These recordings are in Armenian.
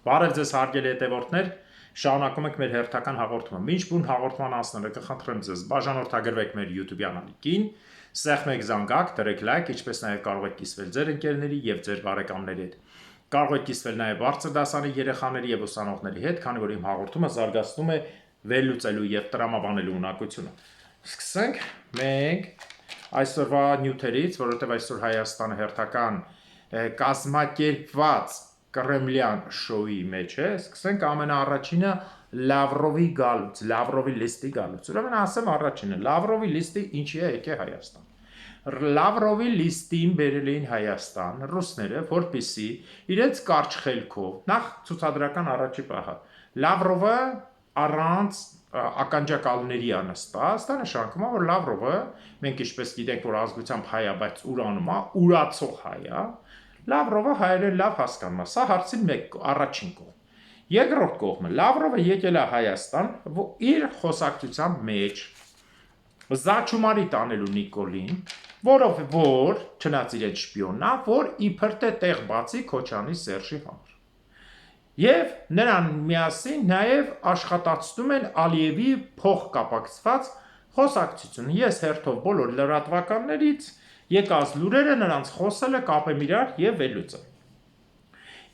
Բարև ձեզ հարգելի հետևորդներ, շարունակում ենք մեր հերթական հաղորդումը։ Մինչ բուն հաղորդման անցնելը կխնդրեմ ձեզ բաժանորդագրվեք մեր YouTube ալիքին, սեղմեք զանգակ, դրեք լայք, ինչպես նաև կարող եք կիսվել ձեր ընկերների եւ ձեր բարեկամների հետ։ Կարող եք կիսվել նաև բարձր դասանի երեխաների եւ ուսանողների հետ, քանի որ իմ հաղորդումը զարգացնում է վերլուծելու եւ տրամաբանելու ունակությունը։ Սկսենք մենք այսօրվա նյութերից, որովհետեւ այսօր Հայաստանը հերթական կազմակերպված Կրեմլյան շոուի մեջ է, սկսենք ամենաառաջինը Լավրովի գալուց, Լավրովի լիստի գալուց։ Ուրեմն ասեմ առաջինը, Լավրովի լիստի ինչի է եկել Հայաստան։ Լավրովի լիստին բերել էին Հայաստան ռուսները, որպեսզի իրենց կարճ խելքով, նախ ցուցադրական առաջի պահը, Լավրովը առանց ականջակալների անստած, դա նշանակում է, որ Լավրովը, մենք ինչպես գիտենք, որ ազգությամբ հայ է, բայց ուրանում է, ուրացող հայ է, Լավրովը հայերեն լավ հասկանում է, սա հարցին մեկ առաջին կողմ։ Երկրորդ կողմը, Լավրովը եկել է Հայաստան իր խոսակցության մեջ զաչումարի տանելու Նիկոլին, որով որ չնայած իրեն շպիոնա, որ իբր թե տեղ բացի Քոչանի Սերժի համար։ Եվ նրան միասին նաև աշխատացնում են Ալիևի փոխկապակցված խոսակցությունը։ Ես հերթով բոլոր լրատվականներից եկած լուրերը նրանց խոսել է կապեմ իրար եւ վերլուծել։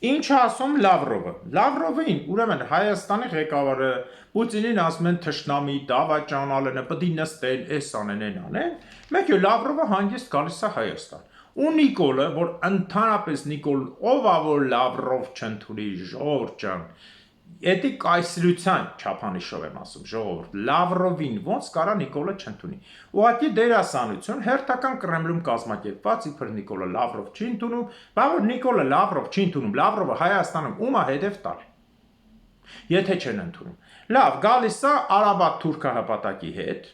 Ինչ ասում Լավրովը։ Լավրովին, ուրեմն Հայաստանի ղեկավարը Պուտինին ասում են թշնամի, դավաճանալն է, պետք է նստեն, էս անեն, այն անեն։ Մեկ է Լավրովը հանգիստ գալիս է Հայաստան։ Ու Նիկոլը, որ ընդհանրապես Նիկոլ ով է որ Լավրով չընդունի ժողովուրդ ջան, Էդի կայսրության չափանիշով եմ ասում, ժողովուրդ, Լավրովին ոնց կարա Նիկոլը չընդունի։ Ուղղակի դերասանություն հերթական Կրեմլում կազմակերպված, իբր Նիկոլը Լավրով չի ընդունում, բայց որ Նիկոլը Լավրով չի ընդունում, Լավրովը Հայաստանում ում է հետև տալ։ Եթե չեն ընդունում։ Լավ, գալիս է Արաբատ թուրքահպատակի հետ։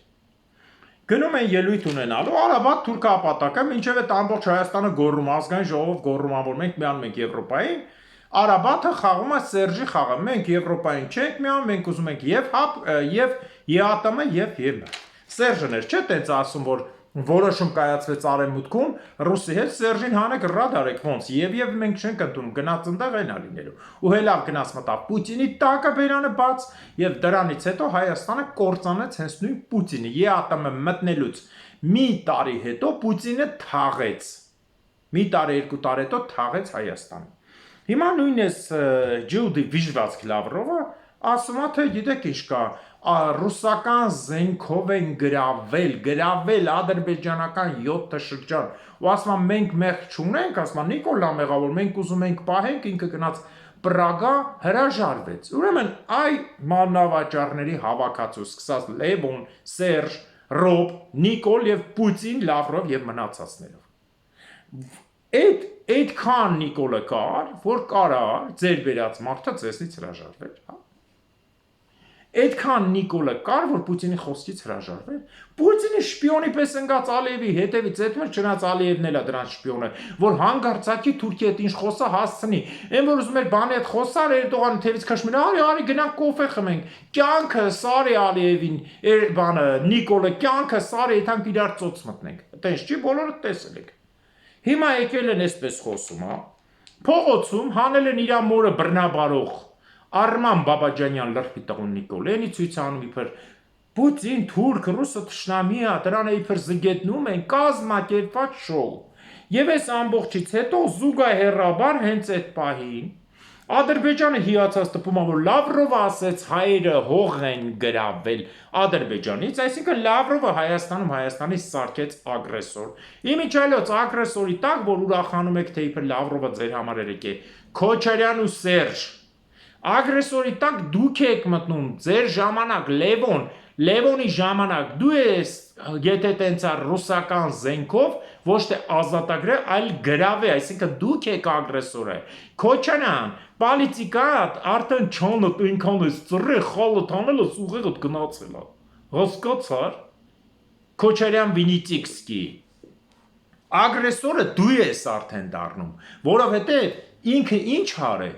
Գնում են ելույթ ունենալու Արաբատ թուրքահպատակը, մինչև այդ ամբողջ Հայաստանը գոռում ազգային ժողով գոռում, որ մենք միանում ենք Եվրոպային։ Արաբաթը խաղում է Սերժի խաղը։ Մենք Եվրոպային չենք միանում, մենք ուզում ենք եւ ՀԱՊ, եւ ԵԱՏՄ եւ ԵՄ։ Սերժն էր, չէ՞, տենց ասում, որ որոշում կայացվեց Արևմուտքում, Ռուսի հետ Սերժին հանեք ռադարեք ոնց, եւ մենք չենք ընդունում, գնաց այնտեղ այնա լինելու։ Ու հելավ գնաց մտավ Պուտինի տակը բերանը բաց, եւ դրանից հետո Հայաստանը կործանեց հենց նույն Պուտինը։ ԵԱՏՄ մտնելուց մի տարի հետո Պուտինը թաղեց։ Մի տարի, երկու տարի հետո թաղեց Հայաստանը։ Հիմա նույնպես Ջուդի վիժվածք Լավրովը ասում է, թե գիտեք ինչ կա, ռուսական զենքով են գրավել ադրբեջանական 7 շրջան, ու ասում է մենք մեղ չունենք, ասում է Նիկոլա մեղավոր, մենք ուզում ենք պահենք, ինքը գնաց Պրագա հրաժարվեց։ Ուրեմն այ մանրավաճառների հավաքածու սկսած Լևոն, Սերժ, Ռոբ, Նիկոլ եւ Պուտին, Լավրով եւ մնացածներով։ Այդքան Նիկոլը կար, որ կարար ձեր վերած մարդը ձեզնից հրաժարվել, հա։ Այդքան Նիկոլը կար, որ Պուտինի խոսքից հրաժարվել։ Պուտինի շպիոնի պես ընկած Ալիևի հետևից այդ մեջ չնայած Ալիևն էլ է դրանց շպիոնը, որ հանգարցակի Թուրքիա հետ ինչ խոսա հասցնի։ Այն որ ուզում էր բանի հետ խոսար Էրդողանի թևից քաշմին, արի գնանք կոֆե խմենք։ Կյանքը Սարի Ալիևին, բանը Նիկոլը կյանքը Սարի հետ իրար ծոց մտնենք։ Տենց չի բոլորը տեսել եք։ Հիմա եկել են այսպես խոսում, հա։ Փողոցում հանել են իր մորը բռնաբարող Արման Բաբաջանյան լրբի տղուն Նիկոլենի ցույց անում իբր Պուտին, թուրք, ռուսը թշնամի է, դրան իբր զգետնում են կազմակերպված շոու։ Եվ այս ամբողջից հետո զուգահեռաբար հենց այդ պահին Ադրբեջանը հիացած տպում է, որ Լավրովը ասեց հայերը հող են գրավել Ադրբեջանից, այսինքն Լավրովը Հայաստանի սարքեց ագրեսոր։ Իմիջիայլոց ագրեսորի տակ, որ ուրախանում եք, թե իբր Լավրովը ձեր համար էր եկել, Քոչարյան ու Սերժ։ Ագրեսորի տակ դուք եք մտնում, ձեր ժամանակ Լևոնի ժամանակ դու ես, եթե տենց է ռուսական զենքով, ոչ թե ազատագրե, այլ գրավե, այսինքն դուք եք ագրեսորը։ Քոչարյան, պալիցիկա արդեն չոնդ ինքան ես ծռի խալը տանելը ուղեղդ գնացել է։ Հասկացար։ Քոչարյան Վինիցիկսկի։ Ագրեսորը դու ես արդեն դառնում, որովհետև ինքը ինչ արե։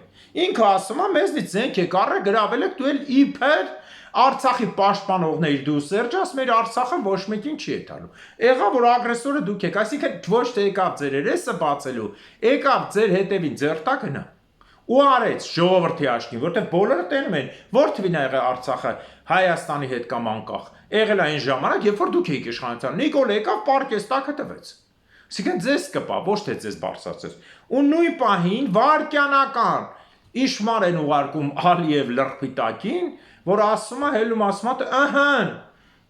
Ինքը ասում է մեզնից զենք եք առել, գրավել եք, դու էլ իբր Արցախի պաշտպանողներ դու Սերժաս, մեր Արցախը ոչ մեկին չի եթալու։ Եղավ որ ագրեսորը դուք եք, այսինքն ոչ թե եկավ ձեր երեսը բացելու, եկավ ձեր հետևին ձերտա գնա։ ու արեց ժողովրդի աչքին, որտեղ բոլորը տենում են, որ թվին ա եղել Արցախը Հայաստանի հետ կամ անկախ։ Եղել այն ժամանակ, երբ որ դուք եք իշխանության, Նիկոլ եկավ պարկես տակը տվեց։ Այսինքն ձեզ կպա, ոչ թե ձեզ բարձրացրեց։ Ու նույն պահին վարքյանական իշմար են ուղարկում Ալիև լրփիտակին, որ ասում է հելում ասում է, ըհը,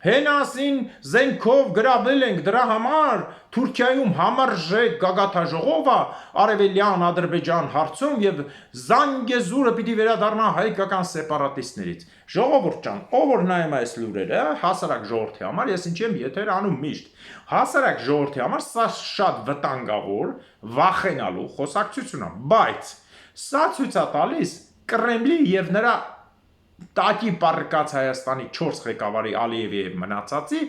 հենասին զենքով գրավել ենք դրա համար Թուրքիայում համարժեք գագաթաժողով է Արևելյան Ադրբեջան հարցում եւ Զանգեզուրը պիտի վերադառնա հայկական սեպարատիստներից։ Ժողովուրդ ջան, ով որ նայում այս լուրերը, հասարակ ժողովրդի համար, ես ինչի եմ եթեր անում միշտ։ Հասարակ ժողովրդի համար սա շատ վտանգավոր, վախենալու խոսակցություն է, բայց սա ցույց է տալիս Կրեմլի եւ նրա տակի պառկած Հայաստանի 4 ղեկավարի Ալիևի եւ մնացածի,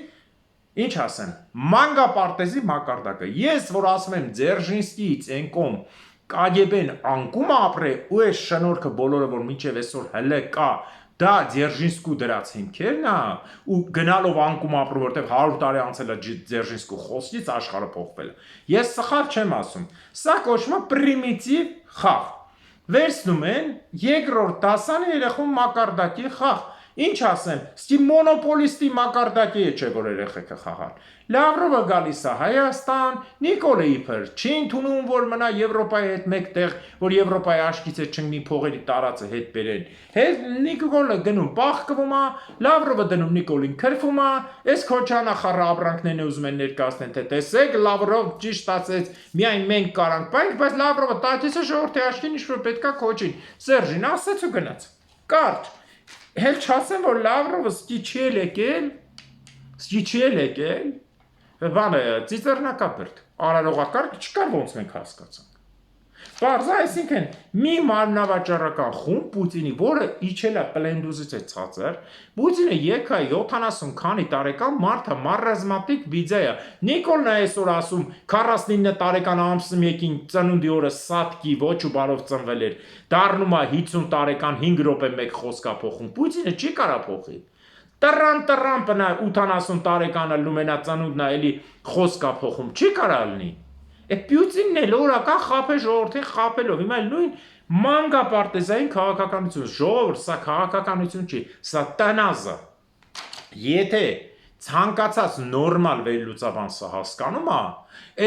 ինչ ասեմ, մանգապարտեզի մակարդակը։ Ես որ ասում եմ Ձերժինսկիից ենկոմ KGB-ն անկում ապրե ու այս շնորհքը բոլորը որ մինչև այսօր հələ կա, դա Ձերժինսկու դրած հիմքերն է ու գնալով անկում ապրում, որտեղ 100 տարի անցել է Ձերժինսկու խոսքից աշխարհը փոխվել է։ Ես սխալ չեմ ասում։ Սա կոչվում է պրիմիտիվ խաղ։ Վերցնում են երկրորդ դասանի երեխուն մակարդակի խաղ։ Ինչ ասեմ, ստի մոնոպոլիստի մակարդակի է չէ որ երեխեքը խաղան։ Լավրովը գալիս է Հայաստան, Նիկոլը իբր չի ընդունում որ մնա Եվրոպայի հետ մեկտեղ, որ Եվրոպայի աչքից է չընկնի փողերի տարածը հետ բերեն։ Հետ Նիկոլը գնում բախկվում է, Լավրովը դնում Նիկոլին քրվում է, այս քոչանախառը ապրանքներն է ուզում են ներկայացնել, թե տեսեք Լավրով ճիշտ ասեց, միայն մենք կարանք պայենք, բայց Լավրովը տատիսը ժողովրդի աչքին ինչ որ պետքա քոչին։ Սերժին ասեց ու գնաց։ Կարճ Հել չասեմ, որ Լավրովը սկի չի եկել, բանը ծիծեռնակապերտ, արարողակարգ չկար ոնց մենք հասկացանք։ Պարզա, այսինքն մի մարմնավաճառական խումբ Պուտինի, որը իջել է պլենդուզից է ցածր, Պուտինը եկա 70 քանի տարեկան մարդը մարազմատիկ վիձեյա։ Նիկոլն է այսօր ասում 49 տարեկան ամսում եկին ծնունդի օրը սատկի ոչ ու բարով ծնվել էր, դառնում է 50 տարեկան 5 րոպե մեկ խոսքա փոխում։ Պուտինը չի կարա փոխի։ Տրան բնա 80 տարեկանը լումենա ծնունդն է էլի խոսքա փոխում, չի կարա լինի։ Պյուտինն էլ օրական խափե ժողովրդին խափելով, հիմա նույն մանգապարտեզային քաղաքականություն, ժողովուրդ, սա քաղաքականություն չի, սա տնազը։ Եթե ցանկացած նորմալ վերլուծաբան սա հասկանում է,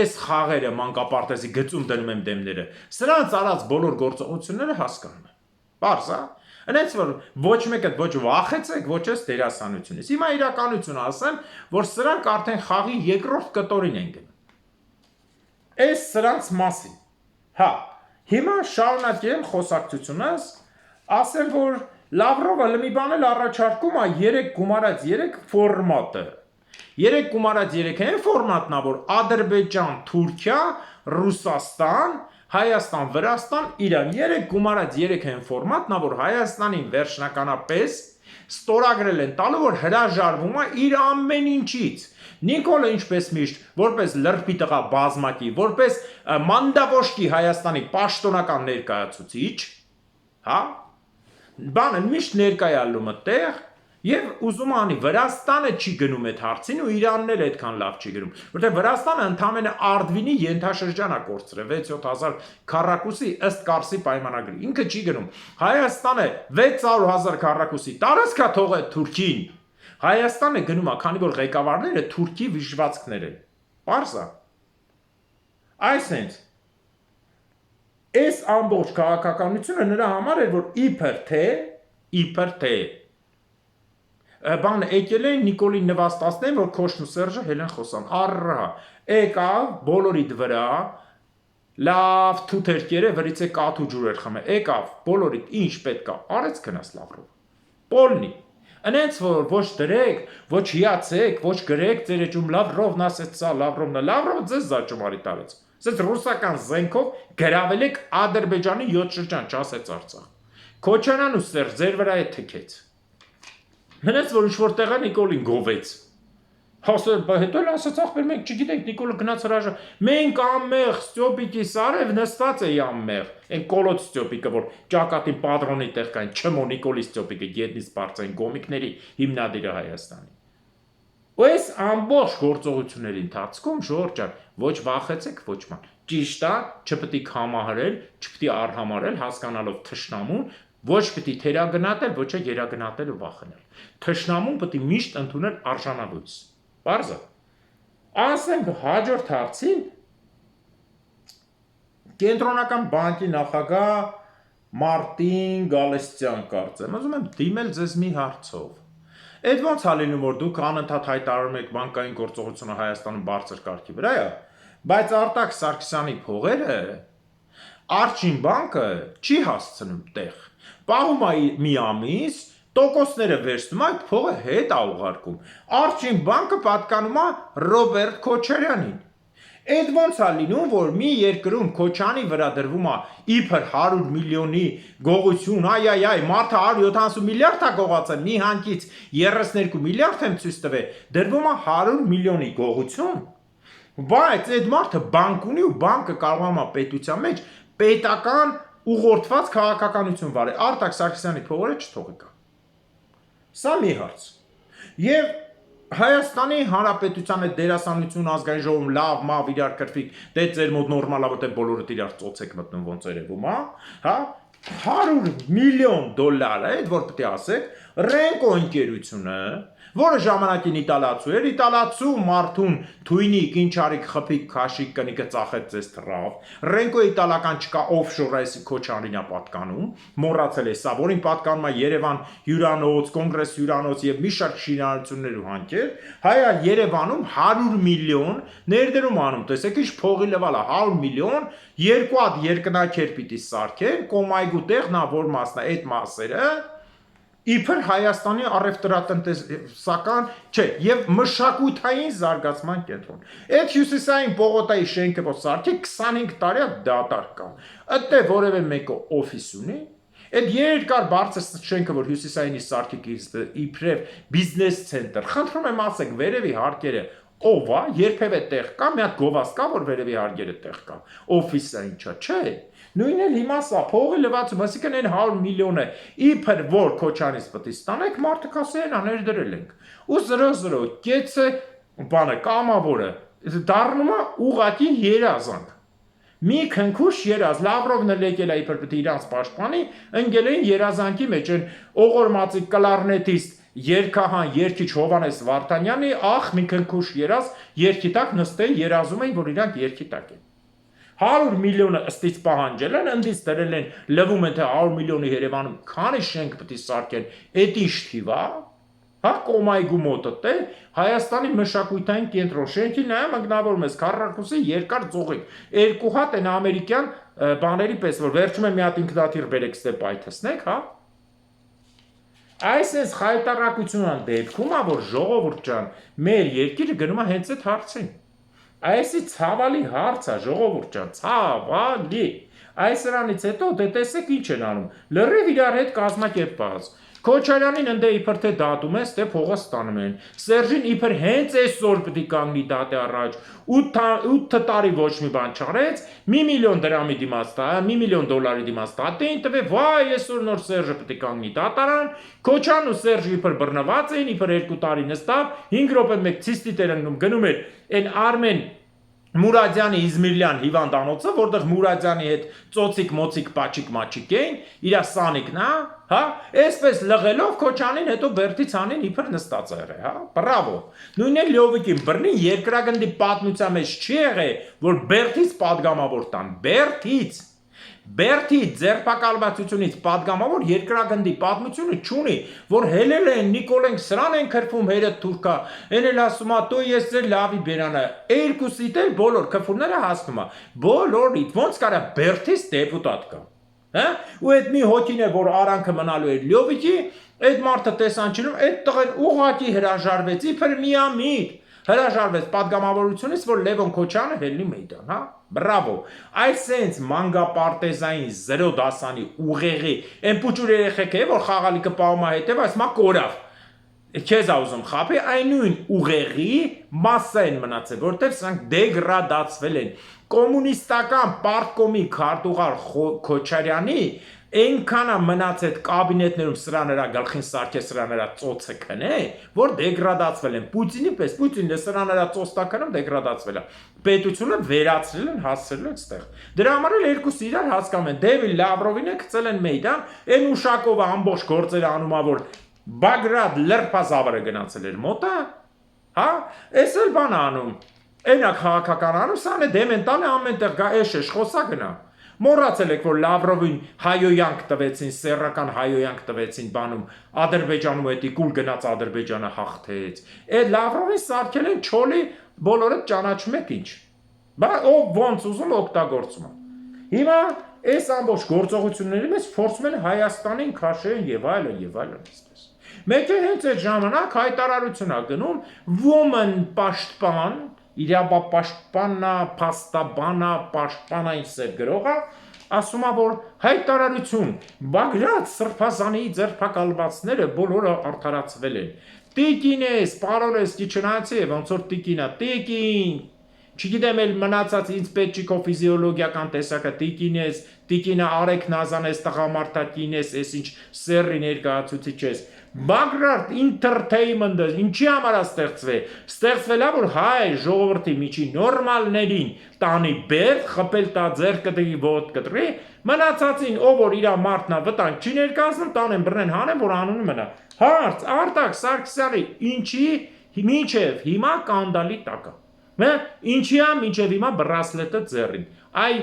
այս խաղերը մանգապարտեզի գծում դնում եմ դեմները, սրանց արած բոլոր գործողությունները հասկանում է։ Պարզ է։ Այնց որ ոչ մեկը ոչ վախեցեք, ոչ էս դերասանությունից։ Հիմա իրականություն ասեմ, որ սրանք արդեն խաղի երկրորդ կտորին են գնում։ Այս սրանց մասին, հա, հիմա շարունակեմ խոսակցությունս, ասեմ, որ Լավրովը մի բան էլ առաջարկում է 3 գումարած 3 ֆորմատը, 3 գումարած 3 այն ֆորմատն է, որ Ադրբեջան, Թուրքիա, Ռուսաստան, Հայաստան, Վրաստան, Իրան, 3 գումարած 3 այն ֆորմատն է, որ Հայաստանին վերջնականապես ստորագրել են տալու, որ հրաժարվում է իր ամեն ինչից։ Նիկոլը ինչպես միշտ, որպես լրբի տղա բազմակի, որպես մանդավոշկի Հայաստանի պաշտոնական ներկայացուցիչ, հա, բանը միշտ ներկայալում այդտեղ եւ ուզում անի Վրաստանը չի գնում այդ հարցին ու Իրանն էլ այդքան լավ չի գնում, որտեղ Վրաստանը ընդամենը Արդվինի ենթաշրջան է կորցրել 6-7000 քառակուսի ըստ Կարսի պայմանագրի, ինքը չի գնում։ Հայաստանը 600,000 քառակուսի տարածք է թողել Թուրքին։ Հայաստանը գնում է, քանի որ ղեկավարները Թուրքի վիժվածքներ են։ Պարզ է։ Այսինքն այս ամբողջ քաղաքականությունը նրա համար էր, որ իբր թե բան եկել են Նիկոլին նվաստացնեն, որ Քոշն ու Սերժը հելեն խոսան։ Առհա, եկավ բոլորիդ վրա, լավ թութերկերը վրից է կաթու ջուր էր խմել։ Եկավ բոլորիդ ինչ պետք է, արեց գնաց Լավրով։ Պոլնի Այնց որ ոչ դրեք, ոչ հիացեք, ոչ գրեք ձեր էջում Լավրովն ասեց սա, Լավրովը ձեզ զաճումարի տարեց։ Ասեց ռուսական զենքով գրավել եք Ադրբեջանի 7 շրջան, չասեց Արցախ։ Քոչանան ու Սերժ ձեր վրա է թքեց։ Մնաց որ ինչ-որ տեղը Նիկոլին գովեց։ Հետո էլ ասաց ախպեր մենք չգիտենք Նիկոլը գնաց հրաժար։ Մենք ամեղ Ստյոպիկի Սարև նստած էի ամեղ։ Այն կոլոտ Ստյոպիկը որ ճակատին պատրոնի տեղ կային, չմո Նիկոլի Ստյոպիկը գետնից բարձային գոմիկների հիմնադիրը Հայաստանի։ Ու այս ամբողջ գործողությունների ընթացքում ժողովուրդ ջան, ոչ վախեցեք, ոչ ման։ ճիշտ է, չպետք է համահարել, չպետք է արհամարել, հասկանալով թշնամուն, ոչ պետք է թերագնահատել, ոչ է երագնահատել ու վախենել։ Թշնամուն պետք է միշտ ընդունել արժանալույս։ Պարզը։ Ասենք հաջորդ հարցին Կենտրոնական բանկի նախագահ Մարտին Գալստյան կարծեմ, ուզում եմ դիմել ձեզ մի հարցով։ Այդ ոնց է լինում, որ դուք անընդհատ հայտարարում եք բանկային գործողությունը Հայաստանում բարձր կարգի վրա է, բայց Արտակ Սարգսյանի փողերը Արջին բանկը չի հասցնում տեղ։ Պահում է մի ամիս, տոկոսները վերցնում, այդ փողը հետ է ուղարկում։ Արջին բանկը պատկանում է Ռոբերտ Քոչարյանին։ Այդ ոնց է լինում, որ մի երկրում Քոչանի վրա դրվում է իբր 100 միլիոնի գողություն, այ, մարդը 170 միլիարդ է գողացել, մի հանկից 32 միլիարդ եմ ցույց տվել, դրվում է 100 միլիոնի գողություն, բայց այդ մարդը բանկ ունի ու բանկը կարողանում է պետության մեջ պետական ուղղորդված քաղաքականություն վարել, Արտակ Սարգսյանի փողերը չթողեք։ Սա մի հարց։ Եվ Հայաստանի Հանրապետության այդ դերասանություն ազգային ժողովում լավ իրար կրվիկ, դե ձեր մոտ նորմալ է, որտեղ բոլորդ իրար ծոցեք մտնում ոնց երևում, հա, 100 միլիոն դոլար է, այդ որ պետք է ասեք, Ռենկո ընկերությունը, որը ժամանակին իտալացու էր, իտալացու մարդուն թույնիկ, ինչարիք, խփիկ, քաշիկ, կնիկը ծախեց ձեզ թռավ, Ռենկո իտալական չկա օֆշոր այս Քոչարին է պատկանում, մոռացել է սա, որին պատկանում է Երևան հյուրանոց, կոնգրես հյուրանոց եւ մի շարք շինարարություններ ու հանքեր, հայա Երևանում 100 միլիոն ներդրում անում, տեսեք ինչ փողի լվալ է 100 միլիոն, երկու հատ երկնակեր պիտի սարքեն, կոմայգու տեղն է որ մասն է, այդ մասերը իբր Հայաստանի առևտրատնտեսական, չէ, եւ մշակութային զարգացման կենտրոն։ Այդ հյուսիսային պողոտայի շենքը որ սարքի 25 տարի է դատարկ կա։ Այդտեղ որևէ մեկը օֆիս ունի։ Այդ երկար բարձր շենքը որ հյուսիսայինի սարքի իբրև բիզնես ցենտր։ Խնդրում եմ ասեք վերևի հարկերը ով է, երբևէ տեղ կա, մի հատ գովաս կա, որ վերևի հարկերը տեղ կա։ Օֆիսը ինչա, չէ։ Նույնն էլ հիմա սա փողի լվացում, այսինքն այն 100 միլիոնը իբր որ Քոչանից պետք է ստանեք, մարդը կասեն, ներդրել ենք։ Ու 0-0 կեցը բանը կամավորը դառնում է ուղղակի երազանք։ Մի քնքուշ երազ, Լավրովն էլ եկել է իբր պետք է իրանց պաշտպանի, ընկել էին երազանքի մեջ, այն օղորմածի կլարնետիստ երկահան երկիչ Հովանես Վարդանյանի ախ մի քնքուշ երազ երկի տակ նստել երազում էին, որ իրանք երկի տակ են։ 100 միլիոնը ըստից պահանջել են, ընդից դրել են, լվում են թե 100 միլիոնի Երևանում քանի շենք պետք է սարքեն, էդ ինչ թիվ է, հա կոմայգու մոտը թե Հայաստանի մշակութային կենտրոն, շենքի նայում անգնավորում ես քառակուսի երկար ծողիկ, երկու հատ են ամերիկյան բաների պես, որ վերջում է մի հատ ինքնաթիռ բերեք ստե պայթեցնեք, հա։ Այսպես խայտարակությունն դեպքում է, որ ժողովուրդ ջան, մեր երկիրը գնում է հենց այդ հարցին։ Այսի ցավալի հարց է, ժողովուրդ ջան, ցավալի։ Այս սրանից հետո դե տեսեք ինչ են անում։ Լրիվ իրար հետ կազմակերպված։ Քոչարյանին ընդե իբր թե դատում են, ստե փողը ստանում են։ Սերժին իբր հենց այսօր պետք է կանգնի դատի առաջ։ 8 տարի ոչ մի բան չարեց, 1 միլիոն դրամի դիմաց տա, 1 միլիոն դոլարի դիմաց տատին տվե, վայ, այսօր նոր Սերժը պետք է կանգնի դատարան։ Քոչան ու Սերժը իբր բռնված էին, իբր 2 տարի նստավ, 5 րոպե մեկ ցիստի տերանգնում գնում էր այն Արմեն Մուրադյանի Իզմիրլյան հիվանդանոցը, որտեղ Մուրադյանի հետ ծոցիկ մոցիկ պաչիկ մաչիկ էին, իր սանիկն, հա, այսպես լղելով Քոչանին հետո Բերդից անին իբր նստած եղե, հա, բրավո։ Նույնն էլ Լյովիկին բռնի երկրագնդի պատմության մեջ չի եղել, որ Բերդից падգամավոր տան, Բերդի ձերբակալվածությունից падգամավոր երկրագնդի պատմությունը չունի, որ հելել են Նիկոլենք սրան են քրվում հերդ թուրքա, են էլ ասում է տո ես ձեր լավի բերանը, երկուսիդ էլ բոլոր քֆուրները հասնում է, բոլորիդ ոնց կարա Բերդից դեպուտատ կա, հա, ու այդ մի հոգին է, որ արանքը մնալու էր Լյովիկի, այդ մարդը տեսանչինում, այդ տղեն ուղղակի հրաժարվեց, իբր միամիտ հրաժարվեց падգամավորությունից, որ Լևոն Քոչյանը հելնի մեյդան, հա, բրավո, այսենց մանգապարտեզային 0 դասանի ուղեղի, են պուճուր երեխեք է, որ խաղալիքը պահում է հետև, այս մա կորավ, քեզ ուզում խապի, այն նույն ուղեղի մասսա են մնացել, որտև սրանք դեգրադացվել են, կոմունիստական պարտկոմի քարտուղար Քոչարյանի, Այնքան է մնաց այդ կաբինետներում սրա նրա գլխին սարքե սրա նրա ծոցը քնե, որ դեգրադացվել են Պուտինի պես, Պուտինը սրա նրա ծոցտա քնում դեգրադացվել է։ Պետությունը վերացրել են, հասցրել են այդտեղ։ Դրա համար էլ երկուսը իրար հասկանում են, Դեվիդ Լավրովին է գցել են մեյդան, այն Ուշակովը ամբողջ գործերը անում ա, որ Բագրատ լրբազավրը գնացել էր մոտը, հա, էս էլ բան անում։ Այնա քաղաքական անում, սան է դեմենտալ է ամենտեղ գա էշ խոսա գնա։ Մոռացել եք, որ Լավրովին հայոյանք տվեցին, սեռական հայոյանք տվեցին բանում, Ադրբեջանում էդի կուլ գնաց Ադրբեջանը հաղթեց։ Այդ Լավրովին սարքել են չոլի, բոլորը ճանաչում եք ինչ։ Բա ով ոնց ուզում օգտագործում։ Հիմա այս ամբողջ գործողությունների մեջ փորձում են Հայաստանին քաշեն եւ այլն եւ այլն այսպես։ Մեկ է հենց այդ ժամանակ հայտարարություն ա գնում woman պաշտպան, իրավապաշտպանա, փաստաբանա, պաշտպանային սեր գրողը, ասում ա որ հայտարարություն, Բագրատ Սրբազանի ձերբակալվածները բոլորը արդարացվել են։ Տիկինես, պարոնես, չնայած ոնց որ տիկինա, տիկին Չգիտեմ էլ մնացած ինձ պետք չի քո ֆիզիոլոգիական տեսակը տիկինես, տիկինը Արեգ Նազանես, տղամարդակինես, այս ինչ սեռի ներկայացուցիչ ես։ Բագրատ Entertainment-ը ինչի համար է ստեղծվել է, որ հայ ժողովրդի միջի նորմալներին տանի բերդ, խփել տա ձեռքը դի ոտ կտրի, մնացածին ով որ իր մարդնա վտանգ չի ներկայացնում, տանեն բռնեն հանեն, որ անունը մնա։ Հարց Արտակ Սարգսյանի ինչի մինչև հիմա կանդալի տակա։ Ինչի է մինչև հիմա բրասլետը ձեռին, այ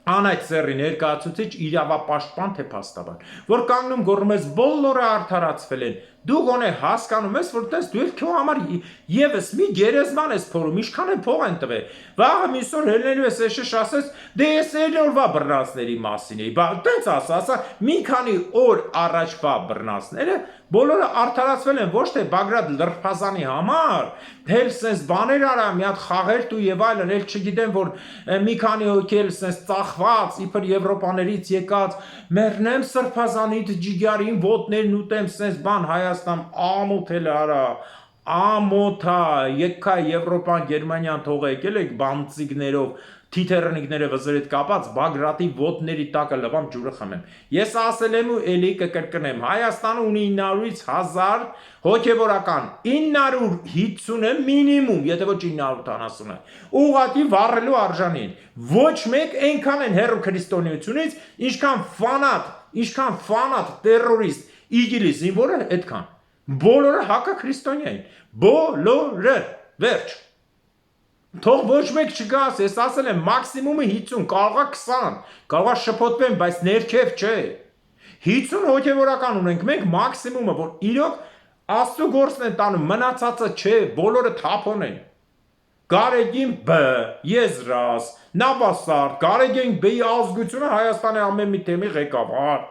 անայդ ձեռի ներկայացուցիչ իրավապաշտպան թե փաստաբան, որ կանգնում գոռում ես բոլորը արդարացվել են, դու գոնե հասկանում ես, որ տես դու քո համար եւս մի գերեզման ես փորում, ինչքան է փող են տվել, վաղը միսօր հելնելու ես էշեշ ասես, դե ես երրորդվա բռնածների մասին էի, բա տենց ասա, մի քանի օր առաջվա բռնածները բոլորը արդարացվել են ոչ թե Բագրատ Լրբազանի համար, թել սենց բաներ արա, մի հատ խաղեր դու եւ այլն, էլ չգիտեմ որ մի քանի հոգի էլ սենց ծախված, իբր Եվրոպաներից եկած, մեռնեմ Սրբազանիդ ջիգարին ոտներն ուտեմ, սենց բան Հայաստան ամոթել արա, ամոթա, եկա Եվրոպան, Գերմանիան թող եկել եք բանցիկներով թիթեռնիկները վզրետ կապած Բագրատի ոտների տակը լվամ ջուրը խմեմ։ Ես ասել եմ ու էլի կկրկնեմ, Հայաստանը ունի 900-ից 1000 հոգևորական, 950-ը մինիմում, եթե ոչ 970-ը, ուղղակի վառելու արժանին։ Ոչ մեկ այնքան են հեռու քրիստոնեությունից, ինչքան ֆանատ տերորիստ իգիլի զինվորը այդքան։ Բոլորը հակաքրիստոնյա են, բոլորը, վերջ։ Թող ոչ մեկ չգաս, ես ասել եմ մաքսիմումը 50, կարող է 20, կարող է շփոթվեն, բայց ներքև չէ։ 50 հոգևորական ունենք մենք մաքսիմումը, որ իրոք Աստծո գործն են տանում, մնացածը չէ, բոլորը թափոն են։ Գարեգին B, Եզրաս, Նավասարդ, Գարեգին B-ի ազգությունը Հայաստանի ամեն մի թեմի ղեկավար։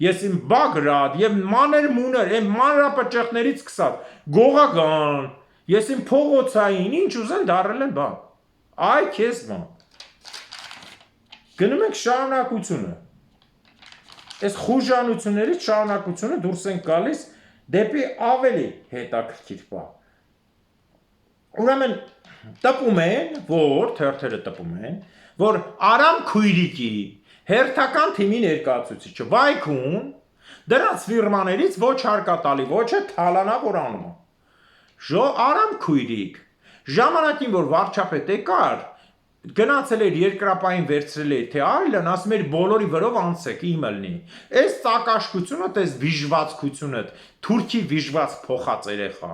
Ես իմ Բագրատ եւ մաներ մուներ, այն մանրապճեղներից սկսած, Գողական Ես իմ փողոցային, ինչ ուզեն դարել են բան, այ կեզ բան, գնում ենք շարունակությունը, այս խուժանություններից շարունակությունը դուրս են գալիս դեպի ավելի հետաքրքիր բան, ուրեմն տպում են, որ, թերթերը տպում են, որ Արամ Քույրիկի հերթական թիմի ներկայացուցիչը Վայքուն, դրանց ֆիրմաներից ոչ հարկատալի, ոչ է թալանա, որ անում է, Արամ Քույրիկ, ժամանակին որ վարչապետ եկար, գնացել էր երկրապային վերցրել էր, թե այլն, ասում էր բոլորի վրով անցեք, իմը լինի, այս ծակաշկությունը, տես վիժվածքությունը, թուրքի վիժված փոխած երեխա,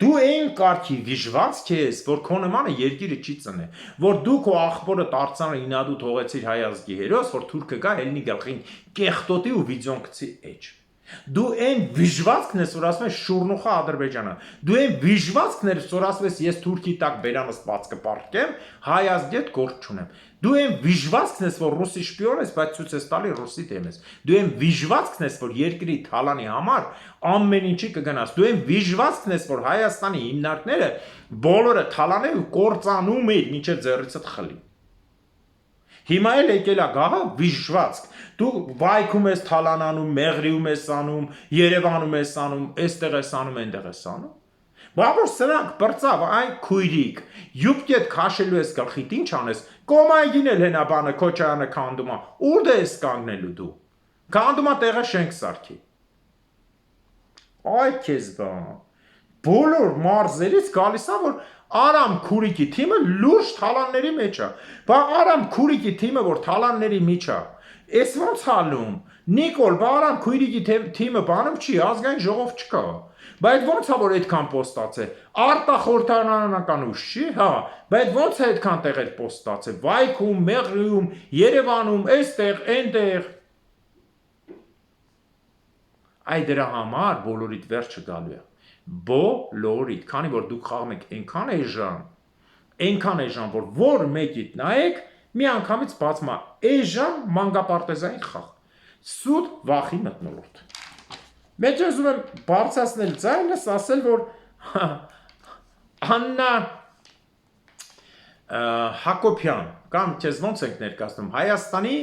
դու այն կարգի վիժված ես, որ քո նմանը երկիրը չի ծնե, որ դու քո աղբորը տարծանը ինադու թողեցիր հայ ազգի հերոս, որ թուրքը գա հելնի գլխին կեղտոտի ու վիձոն գցի էջ Դու այն վիժվածքն ես, որ ասում ես շուրնուխա Ադրբեջանը, դու այն վիժվածքն ես, որ ասում ես ես Թուրքի տակ բերանս բաց կպարտկեմ, հայ ազգի հետ գործ չունեմ, դու այն վիժվածքն ես, որ ռուսի շպիոն ես, բայց ցույց ես տալի ռուսի դեմ ես, դու այն վիժվածքն ես, որ երկրի թալանի համար ամեն ինչի կգնաս, դու այն վիժվածքն ես, որ Հայաստանի հիմնարկները բոլորը թալանել ու կործանում են, մինչև ձեռիցդ խլի Հիմա էլ եկել է գահը վիժվածք, դու վայքում ես թալանանում, մեղրիում ես անում, Երևանում ես անում, այստեղ ես անում, այնտեղ ես անում Բա որ սրանք բրծավ, այն քույրիկ, յուբկետ քաշելու ես գլխիդ ինչ անես, Կոմայգին էլ հենա բանը Քոչարյանը քանդում է։ Ուր դե ես կանգնելու դու։ Քանդում է տեղը շենք սարքի։ Այ քեզ բան։ Բոլոր մարզերից գալիս է որ Արամ Քուրիկի թիմը լուրջ թալանների մեջ է։ Բա Արամ Քուրիկի թիմը որ թալանների մեջ է։ Էս ոնց հալում։ Նիկոլ, բա Արամ Քուրիկի թիմը բանում չի, ազգային ժողով չկա։ Բայց ոնց է որ այդքան պոստացե։ Արտախորհրդարանական ուժ չի, հա, բայց ոնց է այդքան տեղեր պոստացե։ Վայքում, Մեղրիում, Երևանում, այստեղ, այնտեղ։ Այ դրա համար բոլորիդ վերջը գալու է։ Բոլորիդ, քանի որ դուք խաղում եք այնքան էժան, որ մեկիդ նայեք, մի անգամից բացում է էժան մանգապարտեզային խաղ։ Սուտ վախի մթնոլորտ։ Մեջ ուզում եմ բարձրացնել ձայնս, ասել, որ Աննա Հակոբյան, կամ քեզ ոնց ենք ներկայացնում, Հայաստանի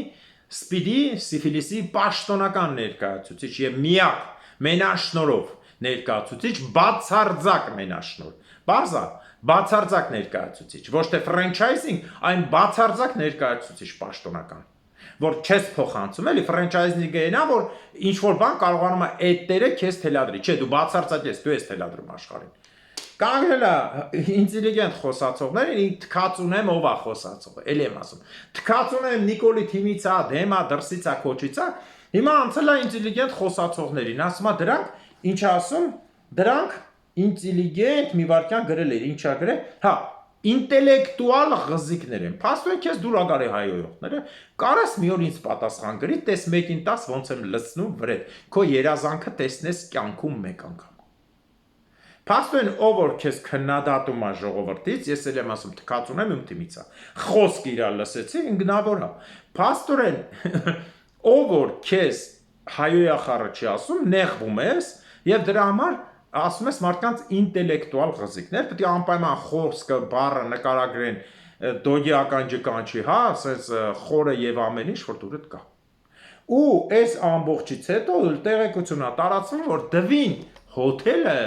սպիդի սիֆիլիսի պաշտոնական ներկայացուցիչ եւ միակ մենաշնորհով ներկայացուցիչ, բացարձակ մենաշնորհ։ Բարձա, բացարձակ ներկայացուցիչ, ոչ թե ֆրանչայզինգ, այն բացարձակ ներկայացուցիչ պաշտոնական, որ չես փոխանցում, էլի ֆրանչայզինգը այնա, որ ինչ որ բան կարողանում է այդ տերը քեզ թելադրի, չէ, դու բացարձակ ես, դու ես թելադրում աշխարհին։ Կանգնել է ինտելիգենտ խոսացողներին, թքած ունեմ ով է խոսացողը, էլի եմ ասում։ Թքած ունեմ Նիկոլի թիմից է, դեմա, դրսից է, քոչից է։ Հիմա անցել է ինտելիգենտ խոսացողներին, ասում է դրանք, ինչ ասում, դրանք ինտելիգենտ մի վարքյան գրել էր, ինչա գրել, հա, ինտելեկտուալ ղզիկներ են։ Փաստորեն քեզ դուր ագարի հայոյողները, կարաս մի օր ինձ պատասխան գրի, տես 1-ին 10 ոնց եմ լցնում վրեդ, քո երազանքը տեսնես կյանքում մեկ անգամ։ Փաստորեն ով որ քեզ քննադատում է ժողովրդից, ես էլ եմ ասում թքած ունեմ իմ թիմից է։ Խոսք իրա լսեցի, ինգնավոր է։ Փաստորեն ով որ քեզ հայոյախառը չի ասում, նեղվում ես եւ դրա համար ասում ես մարդկանց ինտելեկտուալ ղզիկներ, պետք է անպայման խոսքը, բառը նկարագրեն դոգի ականջը կանչի, հա, ասես խորը եւ ամեն ինչ որ դուրդ կա։ Ու այս ամբողջից հետո տեղեկությունա տարածվում, որ Դվին հոթելը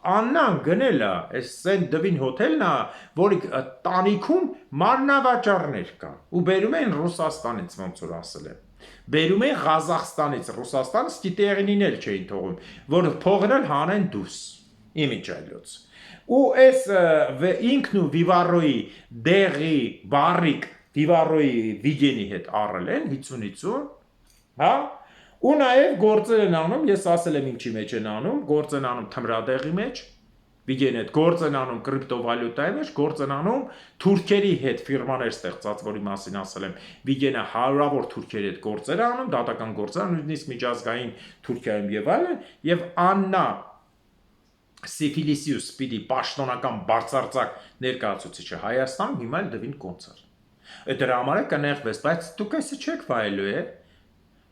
Աննան գնել է, այս Սեն Դվին հոթելն է, որի տանիքում մարմնավաճառներ կան, ու բերում են Ռուսաստանից, ոնց որ ասել եմ։ Բերում են Ղազախստանից, Ռուսաստանից տիտեղինին էլ չէին թողում, որ փողն էլ հանեն դուրս, իմիջ այլոց։ Ու այս ինքն ու Վիվարոյի դեղի, բարիկ Վիվարոյի Վիգենի հետ առել են 50-50, հա։ Ու նաև գործեր են անում, ես ասել եմ ինչի մեջ են անում, գործ են անում թմրադեղի մեջ, Վիգեն հետ գործ են անում կրիպտովալյուտայի մեջ, գործ են անում թուրքերի հետ ֆիրմաներ ստեղծած, որի մասին ասել եմ, Վիգենը հարյուրավոր թուրքերի հետ գործեր է անում, դատական գործեր, նույնիսկ միջազգային Թուրքիայում եւ այլն, եւ Աննա Սիֆիլիսի ու սպիդի պաշտոնական բարձրացակ ներկայացուցիչը Հայաստանում հիմա էլ Դվին կոնցերտ։ Դրա համար է կնեղվես, բայց դուք էսի չեք վայելու է։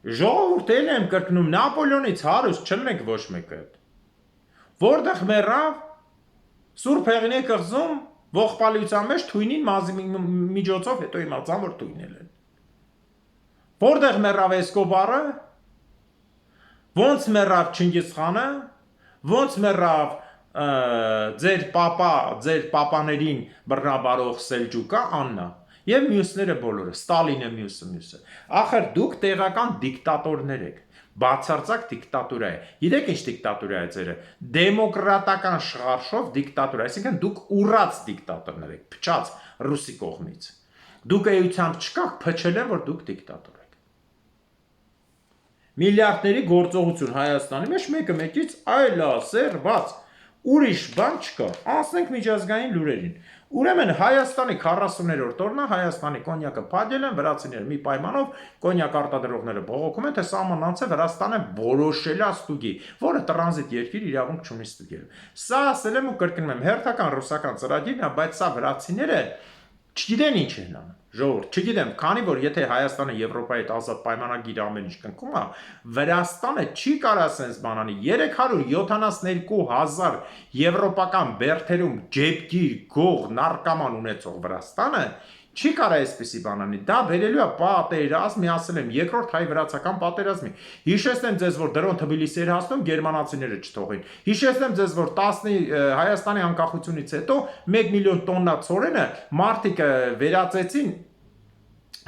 Ժողովուրդ էլ եմ կրկնում, Նապոլեոնից հարուստ չլինեք ոչ մեկը։ Որտեղ մեռավ Սուրբ Հեղինե կղզում ողբալիության մեջ թույնին մազի միջոցով հետո իմացան, որ թույնել են։ Որտեղ մեռավ Էսկոբարը, ոնց մեռավ Չինգիզխանը, ոնց մեռավ ձեր պապաներին բռնաբարող Սելջուկը Աննա եւ մյուսները բոլորը, Ստալինը մյուսը։ Ախր դուք տեղական դիկտատորներ եք, բացարձակ դիկտատուրա է։ Գիտեք ինչ դիկտատուրա է ձերը։ Դեմոկրատական շարժով դիկտատուրա, այսինքն դուք ուռած դիկտատորներ եք, փչած ռուսի կողմից։ Դուք էությամբ չկաք, փչել են, որ դուք դիկտատոր եք։ Միլիարդների գործողություն Հայաստանի մեջ մեկը մեկից այլասերված ուրիշ բան չկա։ Անցնենք միջազգային լուրերին։ Ուրեմն Հայաստանի 40-րդ օրն է, Հայաստանի կոնյակը փակել են, վրացիները մի պայմանով կոնյակ արտադրողները բողոքում են, թե սահման անցե Վրաստանը որոշել է ստուգի, որը տրանզիտ երկիր իրավունք չունի ստուգել։ Սա ասել եմ ու կրկնում եմ, հերթական ռուսական ծրագիրն է, բայց սա վրացիները չգիտեն ինչ են անում։ Ժողովուրդ, չգիտեմ, քանի որ եթե Հայաստանը Եվրոպայի հետ ազատ պայմանագիր ամեն ինչ կնքում է, Վրաստանը չի կարա sense բանանի 372,000 եվրոպական բերթերում ջեբգիր գող նարկաման ունեցող Վրաստանը Չի կարա այսպեսի բան անի։ Դա բերելու է պատերազմի, ասել եմ, երկրորդ հայ-վրացական պատերազմի։ Հիշեցնեմ ձեզ, որ դրոն Թբիլիսի էր հասնում, գերմանացիները չթողին։ Հիշեցնեմ ձեզ, որ Հայաստանի անկախությունից հետո 1 միլիոն տոննա ցորենը մարդիկ վերածեցին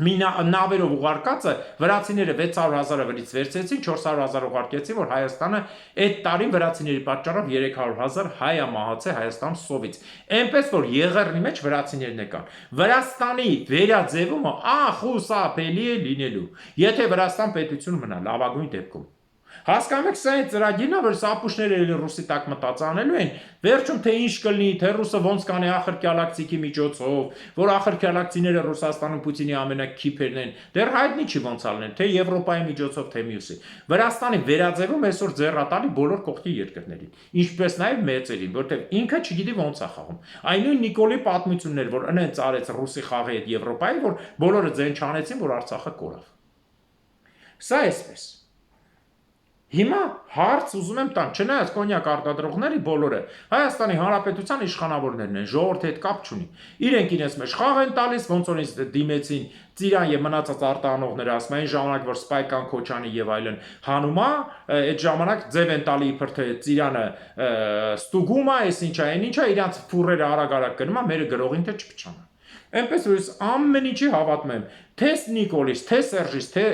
մի նավերով ուղարկածը վրացիները 600,000-ը վրից վերցեցին, 400,000 ուղարկեցին, որ Հայաստանը այդ տարին վրացիների պատճառով 300,000 հայ է մահացել Հայաստան սովից։ Էնպես որ Եղեռնի մեջ վրացիներն եկան։ Վրաստանի վերաձևումը անխուսափելի է լինելու, եթե Վրաստան պետություն մնա լավագույն դեպքում։ Հասկանում եք, սա է ծրագիրն է, որ սապուշները ռուսի տակ մտած անելու են, վերջում թե ինչ կլինի, թե ռուսը ոնց կանի ախր Գալակտիկի միջոցով, որ ախր Գալակտիները Ռուսաստանում Պուտինի ամենակիփերն են, դեռ հայտնի չի ոնց ալնեն, թե Եվրոպայի միջոցով, թե մյուսի։ Վրաստանի վերաձևում այսօր ձեռատալի բոլոր կողքի երկրներին, ինչպես նաև մեծերին, որտեղ ինքը չգիտի ոնց է խաղում։ Այն նույն Նիկոլի պատմություններ, որ ընենց արեց ռուսի խաղի հետ Եվրոպայի, որ բոլորը ձեն չանեցին, որ Արցախը կորավ։ Սա էսպես։ Հիմա հարց ուզում եմ տան, չնայած կոնյակ արտադրողների բոլորը Հայաստանի Հանրապետության իշխանավորներն են, ժողովրդի հետ կապ չունի։ Իրենք իրենց մեջ խաղ են տալիս, ոնց որ ինձ դիմեցին Ծիրան եւ մնացած արտահանողները, ասում այն ժամանակ որ Սպայկան Քոչանի եւ այլն հանում է, այդ ժամանակ ձև են տալի իբր թե Ծիրանը ստուգում է, այս ինչա, այն ինչա, իրանց ֆուրերը արագ-արագ գնում է, մերը գրողին թե չփչանա։ Այնպես որ ես ամեն ինչի հավատում եմ, թե Նիկոլից, թե Սերժից, թե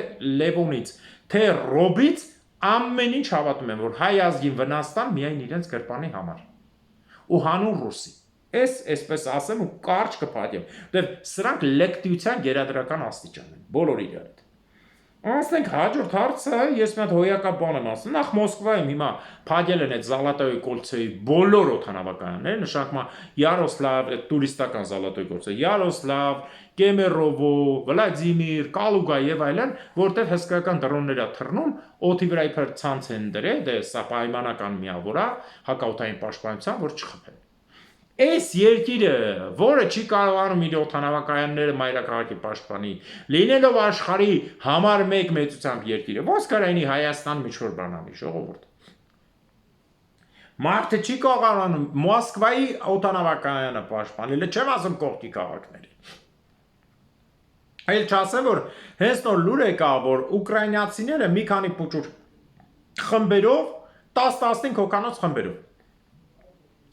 Լևոնից, թե Ռոբից ամեն ինչ հավատում եմ, որ հայ ազգին վնաստան միայն իրենց գրպանի համար ու հանուն ռուսի։ Այսպես ասեմ ու կարճ կփակեմ, որտեղ սրանք լեկտիության գերադրական աստիճան են, բոլոր իրար հետ։ Անցնենք հաջորդ հարցը, ես մի հատ հոյակապ բան եմ ասում, նախ Մոսկվայում հիմա փակել են այդ Զալատոյի կոլցեի բոլոր օդանավակայանները, նշանակում է Յարոսլավ, տուրիստական Զալատոյի կոլցե, Յարոսլավ, Կեմերովո, Վլադիմիր, Կալուգա եւ այլն, որտեղ հսկայական դրոններ է թռնում, օդի վրա իբր ցանց են դրել, դե սա պայմանական միավոր է, հակաօդային պաշտպանության, որ չխփեն։ Այս երկիրը, որը չի կարողանում իր օդանավակայանները մայրաքաղաքի պաշտպանի, լինելով աշխարհի համար 1 մեծությամբ երկիրը, ոնց կարայինի Հայաստան միջոր բանալի ժողովուրդ։ Մարդը չի կարողանում Մոսկվայի օդանավակայանը պաշտպանել, չեմ ասում կողքի քաղաքների։ Այլ չասեմ, որ հենց նոր լուր եկա, որ ուկրաինացիները մի քանի փոճուր խմբերով, 10-15 հոգանոց խմբերով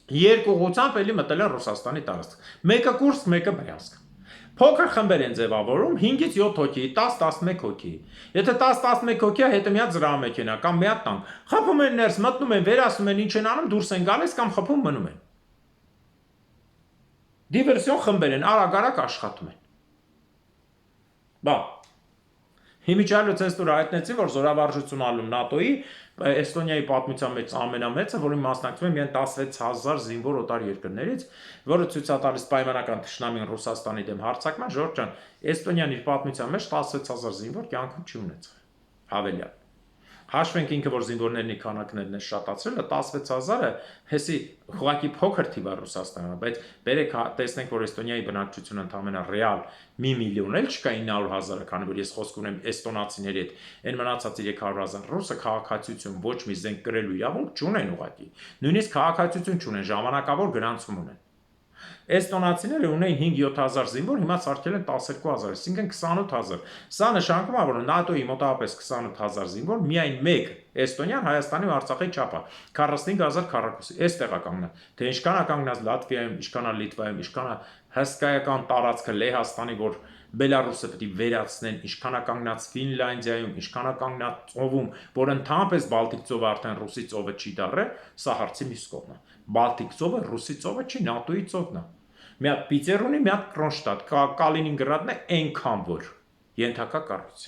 երկու ուղղությամբ էլի մտել են Ռուսաստանի տարածք։ Մեկը Կուրսկ, մեկը Բրյանսկ։ Փոքր խմբեր են ձևավորում 5-ից 7 հոգի, 10-11 հոգի։ Եթե 10-11 հոգի է, հետը մի հատ զրահամեքենա կամ մի հատ տանկ։ Խփում են ներս, մտնում են, վերասում են, ինչ են անում, դուրս են գալիս կամ խփում մնում են։ Դիվերսիոն խմբեր են, արագ-արագ աշխատում են։ Բա Հիմիջայլը ցենզուրա հայտնեցին, որ զորավարժություն ալում ՆԱՏՕ-ի, Էստոնիայի պատմության մեջ ամենամեծը, որին մասնակցում են միայն 16,000 զինվոր օտար երկրներից, որը ցույց է տալիս պայմանական թշնամին Ռուսաստանի դեմ հարձակման, Ժորժ ջան, Էստոնիան իր պատմության մեջ 16,000 զինվոր կյանքում չի ունեցել։ Հավելյալ։ Հաշվենք ինքը, որ զինվորներն ի քանակներն է շատացրել, 16,000-ը հեսի ուղղակի փոքր թիվ է Ռուսաստանը, բայց բերեք տեսնենք, որ Էստոնիայի բնակչությունը ընդամենը ռեալ 1 միլիոն էլ չկա 900,000-ը, քանի որ ես խոսք ունեմ էստոնացիների հետ, այն մնացած 300,000 ռուսը քաղաքացիություն ոչ մի զենք կրելու իրավունք չունեն ուղղակի, նույնիսկ քաղաքացիություն չունեն, ժամանակավոր գրանցում ունեն։ Էստոնացիները ունեին 5-7,000 զինվոր, հիմա սարքել են 12,000, այսինքն 28,000։ Սա նշանակում է, որ ՆԱՏՕ-ի մոտավորապես 28,000 զինվոր միայն մեկ Էստոնիան Հայաստանի ու Արցախի չափ է 45,000 քառակուսի։ Այստեղ է կանգնած։ Թե ինչքան է կանգնած Լատվիայում, ինչքան է Լիտվայում, ինչքան է հսկայական տարածքը Լեհաստանի, որ Բելարուսը պետք է վերացնեն, ինչքան է կանգնած Ֆինլանդիայում, ինչքան է կանգնած ծովում, որ ընդհանրապես Բալտիկ ծովը արդեն ռուսի ծովը չի դառը, սա հարցի մյուս կողմն է։ Բալտիկ ծովը ռուսի ծովը չի, ՆԱՏՕ-ի ծովն է։ Մի հատ Պիտեր ունի, մի հատ Կրոնշտադտ, Կալինինգրադն է այնքան որ ենթակա կառույց։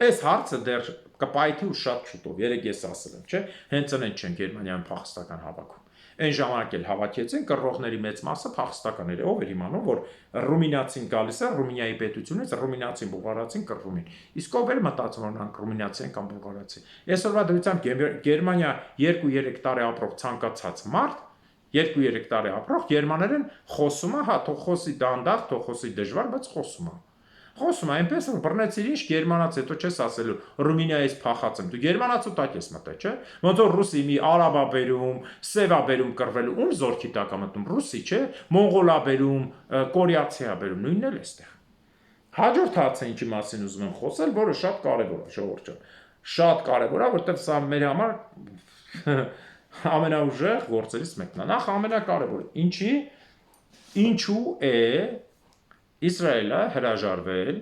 Այս հարցը դեռ կպայթի ու շատ շուտով, երեք ես ասել եմ, չէ՞, հենց այնց չեն Գերմանիայում փախստական հավաքում։ Այն ժամանակ էլ հավաքեցին կռողների մեծ մասը փախստական էր, ով էր իմանում, որ ռումինացին գալիս է Ռումինիայի պետությունից, ռումինացին բուլղարացին կռվում են։ Իսկ ով էր մտածում, որ նրանք ռումինացի են կամ բուլղարացի։ Այսօրվա դրությամբ Գերմանիա 2-3 տարի ապրող ցանկացած մարդ 2-3 տարի ապրող գերմաներեն խոսում է, հա, թող խոսի դանդաղ, թող խոսի դժվար, բայց խոսում է։ Խոսում է այնպես, որ բռնեցիր ինչ գերմանաց, հետո չես ասելու Ռումինիայից փախած եմ։ Դու գերմանացու տակ ես մտել, չէ՞։ Ոնց որ ռուսի մի արաբա բերում, սևա բերում կռվելու, ում զորքի տակ է մտնում, ռուսի, չէ՞։ Մոնղոլա բերում, կորեացի է բերում, նույնն էլ էստեղ։ Հաջորդ հարցը ինչի մասին ուզում եմ խոսել, որը շատ կարևոր է, ժողովուրդ ջան։ Շատ կարևոր է, որովհետև սա մեր համար ամենաուժեղ գործերից մեկն է։ Նախ ամենակարևորը, ինչու է Իսրայելը հրաժարվել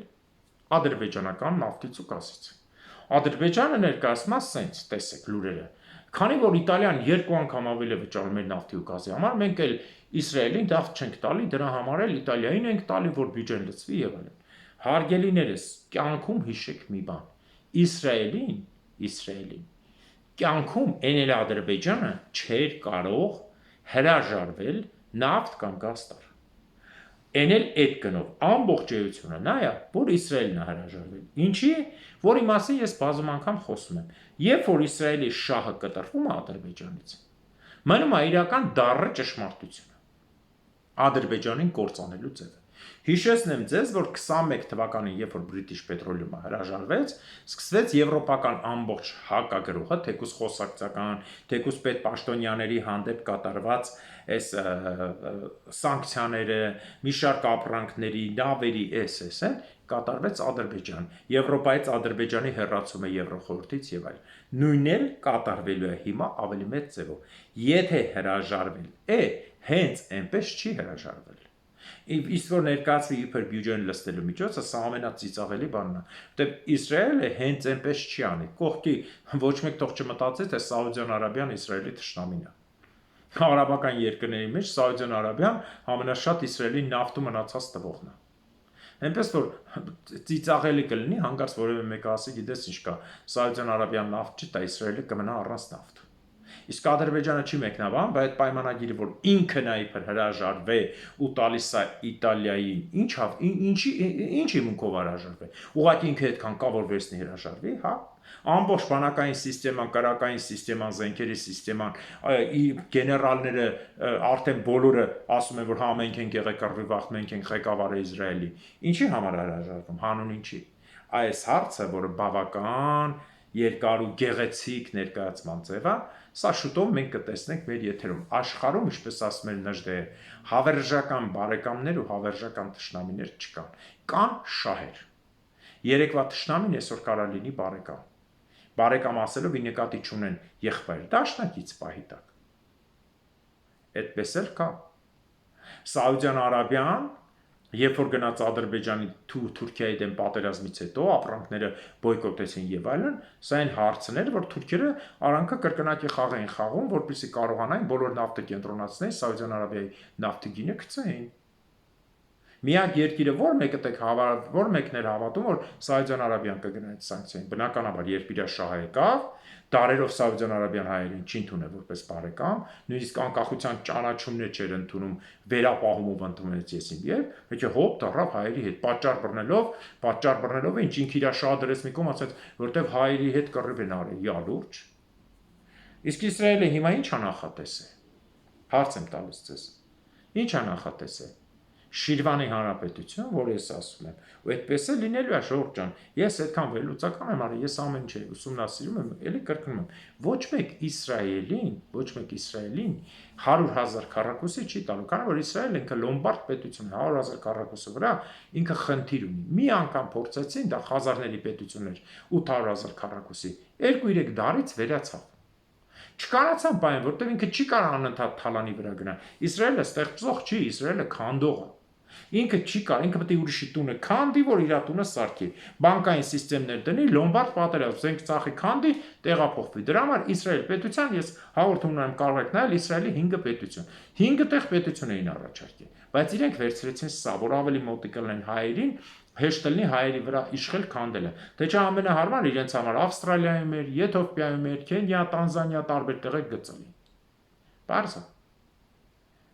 ադրբեջանական նավթից ու գազից։ Ադրբեջանը ներկայացնում է սենց, տեսեք լուրերը։ Քանի որ Իտալիան 2 անգամ ավելի է վճարում մեր նավթի ու գազի համար, մենք էլ Իսրայելին նավթ չենք տալի, դրա համար էլ Իտալիային ենք տալի, որ բյուջեն լցվի եւ այլն։ Հարգելիներս, կյանքում հիշեք մի բան։ Իսրայելին կյանքում էնել Ադրբեջանը չէր կարող հրաժարվել նավթ կամ գազ տալ։ Էնել այդ գնով ամբողջ էությունը նա է, որ Իսրայելն է հրաժարվել։ Ինչի, որի մասին ես բազում անգամ խոսում եմ։ Երբ որ Իսրայելի շահը կտրվում է Ադրբեջանից, մնում է իրական դառը ճշմարտությունը։ Ադրբեջանին կործանելու ձևը։ Հիշեցնեմ ձեզ, որ 21 թվականին, երբ որ British Petroleum-ը հրաժարվեց, սկսվեց եվրոպական ամբողջ հակագրուհը, թեկուզ խոսակցական, թեկուզ պետպաշտոնյաների հանդեպ կատարված այս սանկցիաները, մի շարք ապրանքների, նավերի են, կատարվեց Ադրբեջան։ Եվրոպայից Ադրբեջանի հեռացումը Եվրոխորհրդից եւ այլն։ Նույնն էլ կատարվելու է հիմա ավելի մեծ ձևով։ Եթե հրաժարվել է, հենց այնպես չի հրաժարվել։ Իսկ որ ներկայացվի իբր բյուջեն լցնելու միջոցը, սա ամենածիծաղելի բանն է, որտեղ Իսրայելը հենց այնպես չի անի։ Կողքի ոչ մեկ թող չմտածի, թե Սաուդյան Արաբիան Իսրայելի թշնամին է։ Արաբական երկրների մեջ Սաուդյան Արաբիան ամենաշատ Իսրայելի նավթ ու մնացած տվողն է։ Այնպես որ ծիծաղելի կլինի, հանկարծ որևէ մեկը ասի, գիտես ինչ կա, Սաուդյան Արաբիան նավթ չի տա, Իսրայելը կմնա առանց նավթ։ Իսկ Ադրբեջանը չի մեկնաբան, բայց պայմանագիրը, որ ինքը նա իբր հրաժարվե ու տալիս է Իտալիային, ինչ հիմունքով հրաժարվե։ Ուղղակի ինքը այդքան կա, որ վերցնի հրաժարվի, հա։ Ամբողջ բանակային սիստեման, կրակային սիստեման, զենքերի սիստեման, գեներալները արդեն բոլորը ասում են, որ հա մենք ենք եղեկարվի վաղ, մենք ենք ղեկավարը Իսրայելի։ Ինչի համար հրաժարվում, հանուն ինչի։ Այս հարցը, որը բավական երկար ու գեղեցիկ ներկայացման ձև է, սա շուտով մենք կտեսնենք մեր եթերում։ Աշխարհում, ինչպես ասում են Նժդեհը, հավերժական բարեկամներ ու հավերժական թշնամիներ չկան։ Կան շահեր։ Երեկվա թշնամին այսօր կարա լինի բարեկամ։ Բարեկամ ասելով ի նկատի չունեն եղբայր դաշնակից պահի տակ։ Այդպես էլ կա։ Սաուդյան Արաբիան, երբ որ գնաց Ադրբեջանի Թուրքիայի դեմ պատերազմից հետո ապրանքները բոյկոտեցին եւ այլն, սա այն հարցն էր, որ թուրքերը արանքը կրկնակի խաղ էին խաղում, որպեսզի կարողանային բոլոր նավթը կենտրոնացնել Սաուդյան Արաբիայի նավթի գինը գցեին։ Միակ երկիրը որ մեկն էր հավատում, որ Սաուդյան Արաբիան կգնա այդ սանկցիային։ Բնականաբար, երբ իր շահը եկավ, դարերով Սաուդյան Արաբիան հայերին չի ընդունել որպես բարեկամ, նույնիսկ անկախության ճանաչումներ չէր ընդունում, վերապահումով ընդունեց եսին եւ, եկե հոп դառավ հայերի հետ պատճառ բռնելով ինչ ինքը իր շահը դրեց մի կողմ, ասաց, որտեվ հայերի հետ կռիվ են արել, յա լուրջ։ Իսկ Իսրայելը հիմա ի՞նչ է նախատեսել։ Հարց եմ տալիս ձեզ։ Ի՞նչ է նախատեսել։ Շիրվանի հանրապետություն, որ ես ասում եմ, ու այդպես է լինելու է, ժողովուրդ ջան, ես այդքան վերլուծական եմ արել, ես ամեն ինչ ուսումնասիրում եմ, էլի կրկնում եմ, ոչ մեկ Իսրայելին 100,000 քառակուսի չի տալու, քանի որ Իսրայելը ինքը լոմբարդ պետություն է, 100,000 քառակուսի վրա ինքը խնդիր ունի։ Մի անգամ փորձեցին, դա Խազարների պետություն էր, 800,000 քառակուսի, 2-3 դարից վերացավ։ Չկարացան պայն, որտեղ ինքը չի կարող անընդհատ թալանի վրա գնալ։ Իսրայելը ստեղծող չի, Իսրայելը քանդող է։ Ինքը չի կարող, ինքը պետք է ուրիշի տունը քանդի, որ իր տունը սարքի։ Բանկային համակարգեր դնի, լոմբարդ պատերազմ, զենք ծախի քանդի, տեղափոխվի։ Դրա համար Իսրայել պետության ես հաղորդում ունեմ, կարող եք նայել Իսրայելի 5 պետություն։ 5 տեղ պետություն էին առաջարկել, բայց իրենք վերցրեցին սա, որ ավելի մոտիկ լինեն հայերին, հեշտ լինի հայերի վրա իշխել քանդելը։ Դե չէ ամենահարմար իրենց համար Ավստրալիայում էր, Եթովպիայում էր, Քենիա, Տանզանիա տարբեր տեղեր գծելի։ Պարզա։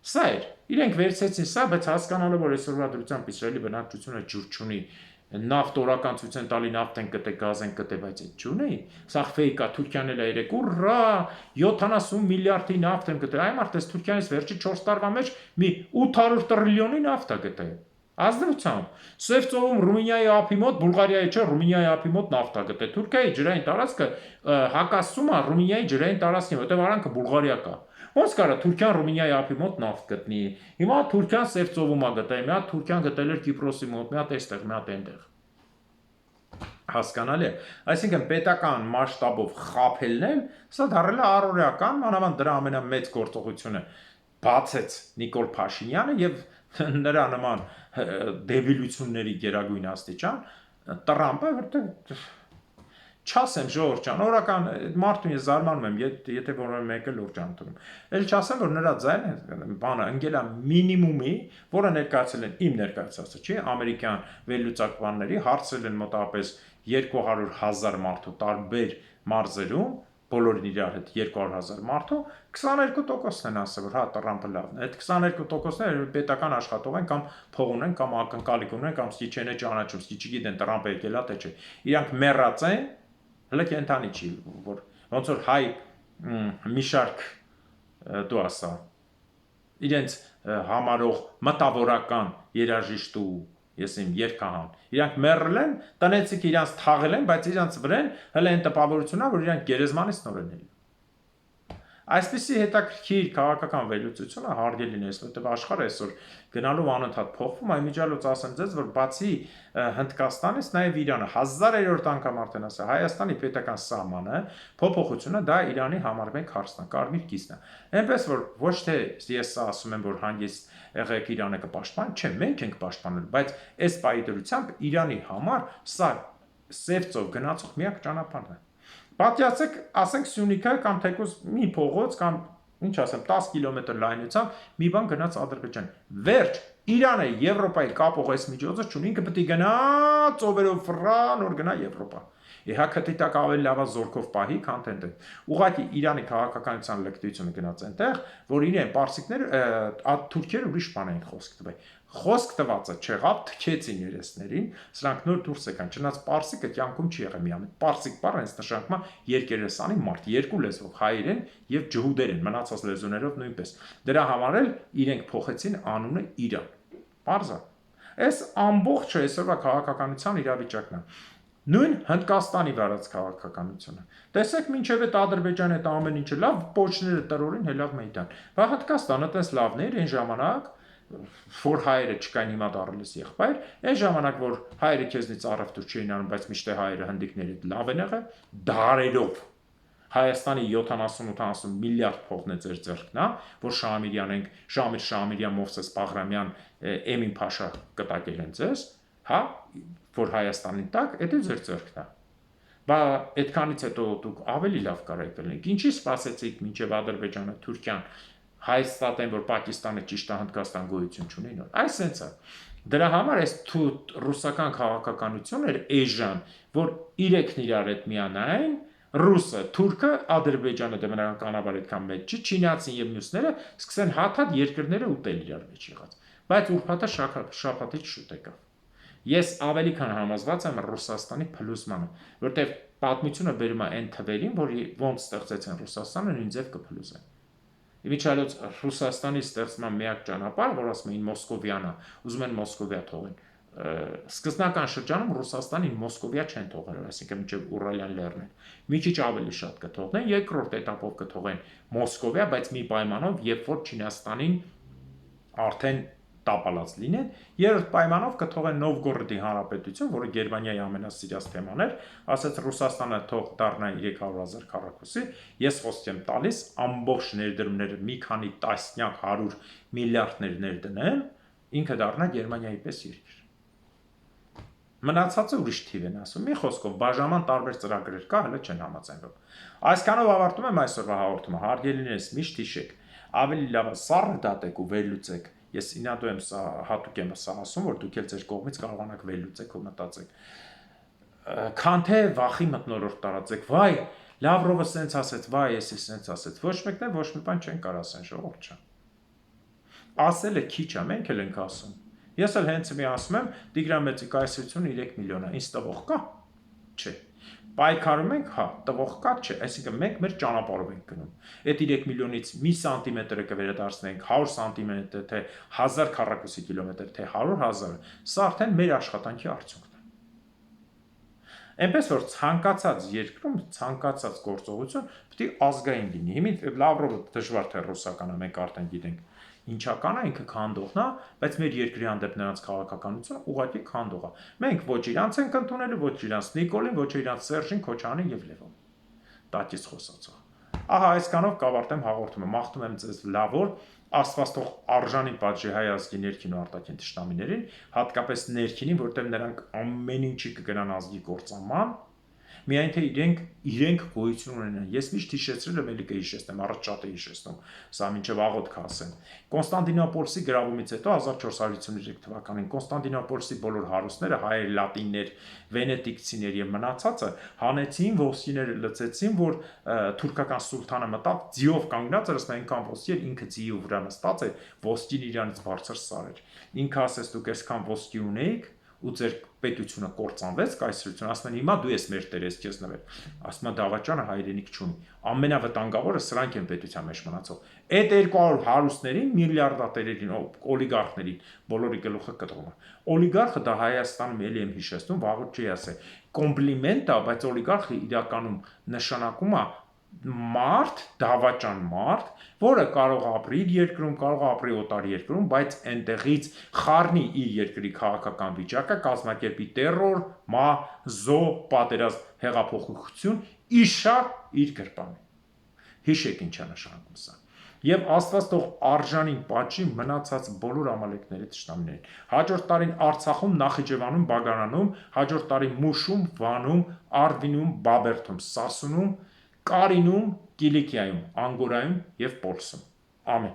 Սա էր։ Իրենք վերցեցին սա, բայց հասկանալով որ այսօրվա դրությամբ Իսրայելի բնակչությունը ջուր չունի, նավթ օրական ցույց են տալի նավթ են կտե, գազ են կտե, բայց այդ չունի։ Սա ֆեյք է, Թուրքիան էլ է երեք, ուռա, 70 միլիարդի նավթ են կտե։ Այ մարդես Թուրքիայից վերջի 4 տարվա մեջ մի 800 տրիլիոնի նավթ է գտել։ Ազդեցությամբ Սև ծովում Ռումինիայի ափի մոտ, Բուլղարիայի չէ, Ռումինիայի ափի մոտ նավթ է գտել։ Թուրքիայի ջրային տարածքը հակասում է Ռումինիայի ջրային տարածքին, որտեղ արանքը Բուլղարիա կա։ Ոնց կարա Թուրքիան Ռումինիայի ափի մոտ նավթ գտնի։ Հիմա Թուրքիան Սև ծովում է գտել, մի հատ Թուրքիան գտել էր Կիպրոսի մոտ, մի հատ այստեղ, մի հատ այնտեղ։ Հասկանալի է։ Այսինքն պետական մասշտաբով խաբելն էլ սա դառել է առօրեական, մանավանդ դրա ամենամեծ գործողությունը բացեց Նիկոլ Փաշինյանը եւ նրա նման դեբիլությունների գերագույն աստիճան Տրամպը, որտեղ չասեմ ժողովուրդ ջան, օրական մարդուն ես զարմանում եմ, եթե որևէ մեկը լուրջ անդրում։ Էլ չասեմ, որ նրա ձայնը բանը ընկել է մինիմումի, որը ներկայացել են իմ ներկայացածը, չի, ամերիկյան վերլուծակաների հարցրել են մոտավորապես 200,000 մարդու տարբեր մարզերում, բոլորին իրար հետ 200,000 մարդու, 22%-ն են ասել, որ հա Տրամպը լավն է։ Այդ 22%-ները պետական աշխատող են կամ փող ունեն, կամ ակնկալիք ունեն, կամ ստի չեն ճանաչում, ստի չգիտեն Տրամպը եկել է թե չէ։ Իրանք մեռած են, հələ կենթանի չի, որ ոնց որ հայ մի շարք դու ասա իրենց համարող մտավորական երաժիշտ ու ես իմ երկհան իրանք մեռել են, տնեցիք իրանք թաղել են, բայց իրանք վրան հələ այն տպավորությունն է, որ իրանք գերեզմանից նորեն են։ Այսպիսի հետաքրքիր քաղաքական վերլուծությունը հարգելին է, որտեղ աշխարհը այսօր գնալով անընդհատ փոխվում, այմիջիալոց ասեմ ձեզ, որ բացի Հնդկաստանից նաև Իրանը 1000-րդ անգամ արդեն ասա, Հայաստանի պետական սահմանը փոփոխությունը դա Իրանի համար մեկ հարցն է, կարմիր կիսն է։ Այնպես որ ոչ թե ես ասում եմ, որ հանգիստ եղեք Իրանը կպաշտպան, չէ, մենք ենք պաշտպանել, բայց այս պայդրությամբ Իրանի համար սա սև ծով գնացող միակ ճանապարհն է։ Պատկերացեք, ասենք Սյունիքը կամ թեկուզ մի փողոց կամ ինչ ասեմ 10 կիլոմետր լայնությամբ մի բան գնաց Ադրբեջան։ Վերջ, Իրանը Եվրոպայի կապող այս միջոցը չունի, ինքը պետք է գնա ծովերով ֆռա նոր գնա Եվրոպա։ ԵՀԿ-ի տակ ավելի լավ է զորքով պահի, քան տենտե։ Ուղղակի Իրանի քաղաքականության լկտիությունը գնաց այնտեղ, որ իրեն պարսիկներ, թուրքերը ուրիշ բան էին խոսք տվել։ Խոսք տվածը չեղավ, թքեցին երեսներին, սրանք նոր դուրս եկան, չնայած պարսիկը կյանքում չի եղել միամիտ։ Պարսիկ բառը հենց նշանակում է երկերեսանի մարդ, երկու լեզվով, հայերեն եւ ջհուդերեն, մնացած լեզուներով նույնպես։ Դրա համար էլ իրենք փոխեցին անունը Իրան։ Պարզա։ Այս ամբողջը այսօրվա քաղաքականության իրավիճակն է։ Նույն Հնդկաստանի վարած քաղաքականությունը։ Տեսեք, մինչև այդ Ադրբեջանը այդ ամեն ինչը լավ, պոչները տրորին հելավ մեյդան։ Բա Հնդկաստանը տես լավն էր այն ժամանակ, որ հայերը չկային հիմա դառնալիս եղբայր, այն ժամանակ որ հայերը քեզնից առևտուր չէին անում, բայց միշտ հայերը հնդիկները լավ են եղել, դարերով Հայաստանի 70-80 միլիարդ փողն է ձեր ձեռքն, որ Շամիրյան ենք, Շամիրյան Մովսես Բաղրամյան, Էմին Փաշա կտակել են ձեզ, հա, որ Հայաստանի տակ, դա ձեր ձեռքն է։ Բա այդքանից հետո դուք ավելի լավ կարեք լինեք։ Ինչի սպասեցիք մինչև Ադրբեջանը, Թուրքիան Հայաստան, որ Պակիստանը ճիշտ է, Հնդկաստան գոյություն չունի նոր։ Այս սենց է։ Դրա համար այս ռուսական քաղաքականությունն էր էժան, որ իրեքն իրար հետ միանային, ռուսը, թուրքը, Ադրբեջանը դեմոկրատականաբար այդքան մեծ չի, չինացին եւ մյուսները սկսեն հաթաթ երկրները ուտել իրար մեջ եղած։ Բայց ուրբաթը շաբաթից շուտ եկավ։ Ես ավելի քան համոզված եմ Ռուսաստանի փլուզմանը, որտեղ պատմությունը բերում է այն թվերին, որ ոնց ստեղծեցին Ռուսաստանը, նույն ձև կփլուզեն։ Իմիջիալոց Ռուսաստանի ստեղծման միակ ճանապարհը, որ ասում էին Մոսկովյանա, ուզում են Մոսկովիա թողեն։ Սկզբնական շրջանում Ռուսաստանին Մոսկովիա չեն թողել, այսինքն մինչև Ուրալյան լեռն են։ Մի քիչ ավելի շատ կթողնեն, երկրորդ էտապով կթողեն Մոսկովիա, բայց մի պայմանով, երբ որ Չինաստանին արդեն տապալած լինեն, երրորդ պայմանով կթողեն Նովգորոդի հանրապետություն, որը Գերմանիայի ամենասիրած թեման էր, ասաց Ռուսաստանը թող դառնա 300,000 քառակուսի, ես խոսք եմ տալիս, ամբողջ ներդրումները մի քանի տասնյակ 100 միլիարդներ ներդնեմ, ինքը դառնա Գերմանիայի պես երկիր։ Մնացածը ուրիշ թիվ են ասում։ Մի խոսքով բաժանման տարբեր ծրագրեր կա, հələ չեն համաձայնվում։ Այսքանով ավարտում եմ այսօրվա հաղորդումը, հարգելիներս, միշտ հիշեք, ավելի լավ է սառը դատեք ու վերլուծեք։ Ես ինադու եմ սա հատուկ եմ սա ասում, որ դուք էլ ձեր կողմից կարողանաք վերլուծեք ու մտածեք։ Քան թե վախի մթնոլորտ տարածեք, վայ, Լավրովը սենց ասեց, վայ, էսի սենց ասեց։ Ոչ մեկն էլ ոչ մի բան չեն կարող ասեն, ժողովուրդ ջան։ Ասելը քիչ է, մենք էլ ենք ասում։ Ես էլ հենց մի ասում եմ, Տիգրան Մեծի կայսրությունը 3 միլիոն է, ինձ տվող կա։ Չէ։ Պայքարում ենք, հա, տվող կա, չէ, այսինքն մենք մեր ճանապարհով ենք գնում։ Այդ 3 միլիոնից մի սանտիմետրը կվերադարձնենք 100 սանտիմետր, թե 1000 քառակուսի կիլոմետր, թե 100,000, սա արդեն մեր աշխատանքի արդյունքն է։ Այնպես որ ցանկացած երկրում ցանկացած գործողություն պետք է ազգային լինի։ Հիմա Լավրովը դժվար թե ռուսականը մենք արդեն գիտենք ինչական է, ինքը քանդողն է, բայց մեր երկրի հանդեպ նրանց քաղաքականությունը ուղղակի քանդող է։ Մենք ոչ իրանց ենք ընդունել, ոչ իրանց Նիկոլին, ոչ իրանց Սերժին, Քոչանին եւ Լևոն։ Տակից խոսածով։ Ահա այսքանով կավարտեմ հաղորդումը։ Մաղթում եմ ձեզ լավ օր, Աստված թող արժանին պատժի հայ ազգի ներքին ու արտաքին թշնամիներին, հատկապես ներքինին, որտեղ նրանք ամեն ինչի կգնան ազգի կործանման, միայն թե իրենք գոյություն ունենան։ Ես միշտ հիշեցրել եմ, ելի կհիշեցնեմ, առաջ շատ է հիշեցնում, սա մինչև աղոթք ասեմ։ Կոնստանտինոպոլսի գրավումից հետո 1453 թվականին Կոնստանտինոպոլսի բոլոր հարուստները, հայեր, լատիններ, վենետիկցիներ եւ մնացածը հանեցին, ոսկիները լցեցին, որ թուրքական սուլթանը մտավ, ձիով կանգնած էր, ասում այնքան ոսկի էր, ինքը ձիի վրա նստած էր, ոսկին իրանից բարձր սար էր։ Ինքը ասեց դուք այսքան ոսկի ունեիք ու ձեր պետությունը կործանվեց, կայսրությունը, ասում են հիմա դու ես մեր տեր, ես քեզ նվեր։ Ասում են դավաճանը հայրենիք չունի։ Ամենավտանգավորը սրանք են պետության մեջ մնացող։ Այդ 200 հարուստներին, միլիարդատերերին, օլիգարխներին, բոլորի գլուխը կտրում է։ Օլիգարխը դա Հայաստանում էլի եմ հիշեցնում, վաղուց չի ասել, կոմպլիմենտ է, բայց օլիգարխը իրականում նշանակում է մարդ, դավաճան մարդ, որը կարող է ապրի իր երկրում, կարող է ապրի օտար երկրում, բայց այնտեղից խառնի իր երկրի քաղաքական վիճակը, կազմակերպի տերոր, զո, պատերազմ, հեղափոխություն, իշա իր գրպանի։ Հիշեք ինչ է նշանակում սա։ Եվ Աստված թող արժանին պատժի մնացած բոլոր ամալեկների թշնամիներին։ Հաջորդ տարին Արցախում, Նախիջևանում, Բագարանում, հաջորդ տարի Մուշում, Վանում, Արվինում, Բաբերդում, Սասունում, Կարինում, Կիլիկիայում, Անգորայում եւ Պոլսում։ Ամեն։